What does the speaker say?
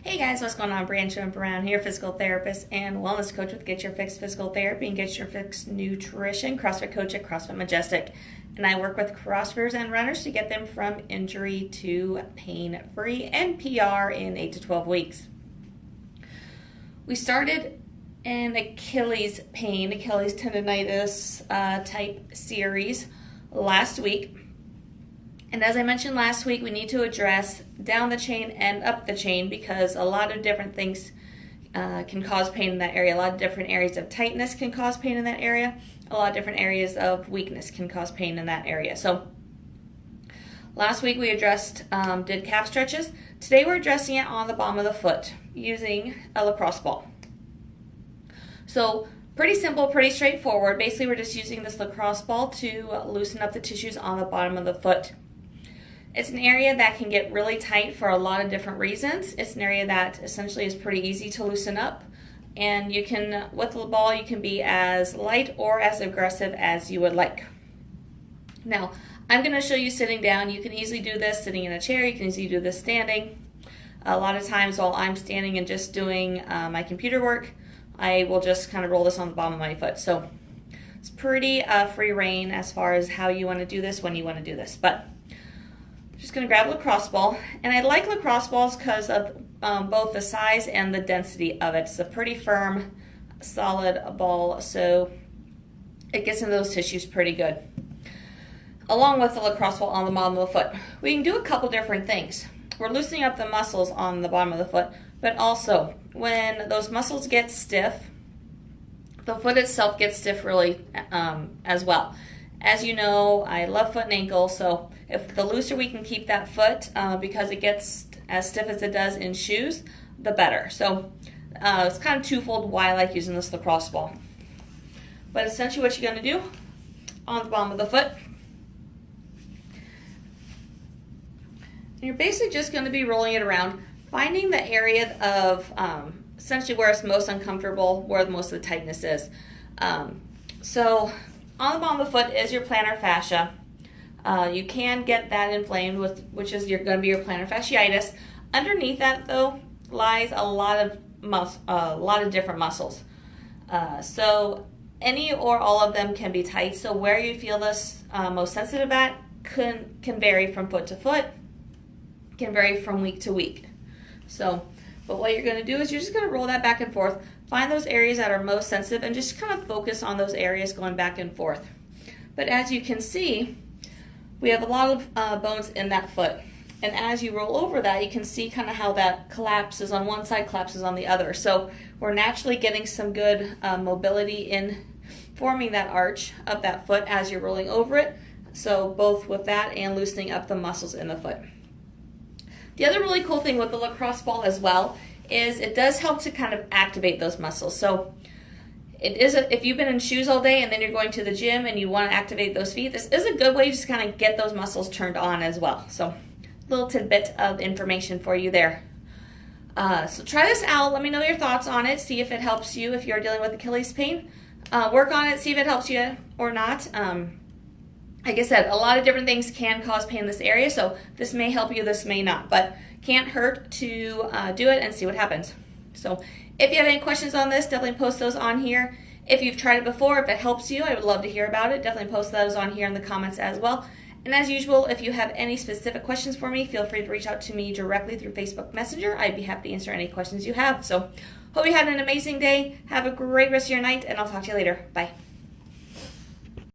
Hey guys, what's going on? Branch Brown here, physical therapist and wellness coach with Get Your Fix Physical Therapy and Get Your Fix Nutrition, CrossFit coach at CrossFit Majestic. And I work with CrossFitters and runners to get them from injury to pain-free and PR in 8 to 12 weeks. We started an Achilles tendinitis type series last week. And as I mentioned last week, we need to address down the chain and up the chain because a lot of different things can cause pain in that area. A lot of different areas of tightness can cause pain in that area. A lot of different areas of weakness can cause pain in that area. So last week we addressed, did calf stretches. Today we're addressing it on the bottom of the foot using a lacrosse ball. So pretty simple, pretty straightforward. Basically we're just using this lacrosse ball to loosen up the tissues on the bottom of the foot. It's an area that can get really tight for a lot of different reasons. It's an area that essentially is pretty easy to loosen up. And you can, with the ball, you can be as light or as aggressive as you would like. Now, I'm going to show you sitting down. You can easily do this sitting in a chair. You can easily do this standing. A lot of times while I'm standing and just doing my computer work, I will just kind of roll this on the bottom of my foot. So it's pretty free reign as far as how you want to do this, when you want to do this. But just going to grab a lacrosse ball, and I like lacrosse balls because of both the size and the density of it. It's a pretty firm, solid ball, so it gets into those tissues pretty good. Along with the lacrosse ball on the bottom of the foot, we can do a couple different things. We're loosening up the muscles on the bottom of the foot, but also when those muscles get stiff, the foot itself gets stiff really as well. As you know, I love foot and ankle, so if the looser we can keep that foot, because it gets as stiff as it does in shoes, the better. So it's kind of twofold why I like using this lacrosse ball. But essentially what you're going to do on the bottom of the foot, you're basically just going to be rolling it around, finding the area of essentially where it's most uncomfortable, where most of the tightness is. So on the bottom of the foot is your plantar fascia. You can get that inflamed, which is going to be your plantar fasciitis. Underneath that, though, lies a lot of different muscles. So any or all of them can be tight. So where you feel this most sensitive at can vary from foot to foot, can vary from week to week. So, but what you're going to do is you're just going to roll that back and forth. Find those areas that are most sensitive and just kind of focus on those areas going back and forth. But as you can see, we have a lot of bones in that foot. And as you roll over that, you can see kind of how that collapses on one side, collapses on the other. So we're naturally getting some good mobility in forming that arch of that foot as you're rolling over it. So both with that and loosening up the muscles in the foot. The other really cool thing with the lacrosse ball as well is it does help to kind of activate those muscles. So it is if you've been in shoes all day and then you're going to the gym and you want to activate those feet, this is a good way to just kind of get those muscles turned on as well. So little tidbit of information for you there. So try this out. Let me know your thoughts on it. See if it helps you if you're dealing with Achilles pain. Work on it. See if it helps you or not. Like I said, a lot of different things can cause pain in this area, so this may help you, this may not, but can't hurt to do it and see what happens. So if you have any questions on this, definitely post those on here. If you've tried it before, if it helps you, I would love to hear about it. Definitely post those on here in the comments as well. And as usual, if you have any specific questions for me, feel free to reach out to me directly through Facebook Messenger. I'd be happy to answer any questions you have. So hope you had an amazing day. Have a great rest of your night, and I'll talk to you later. Bye.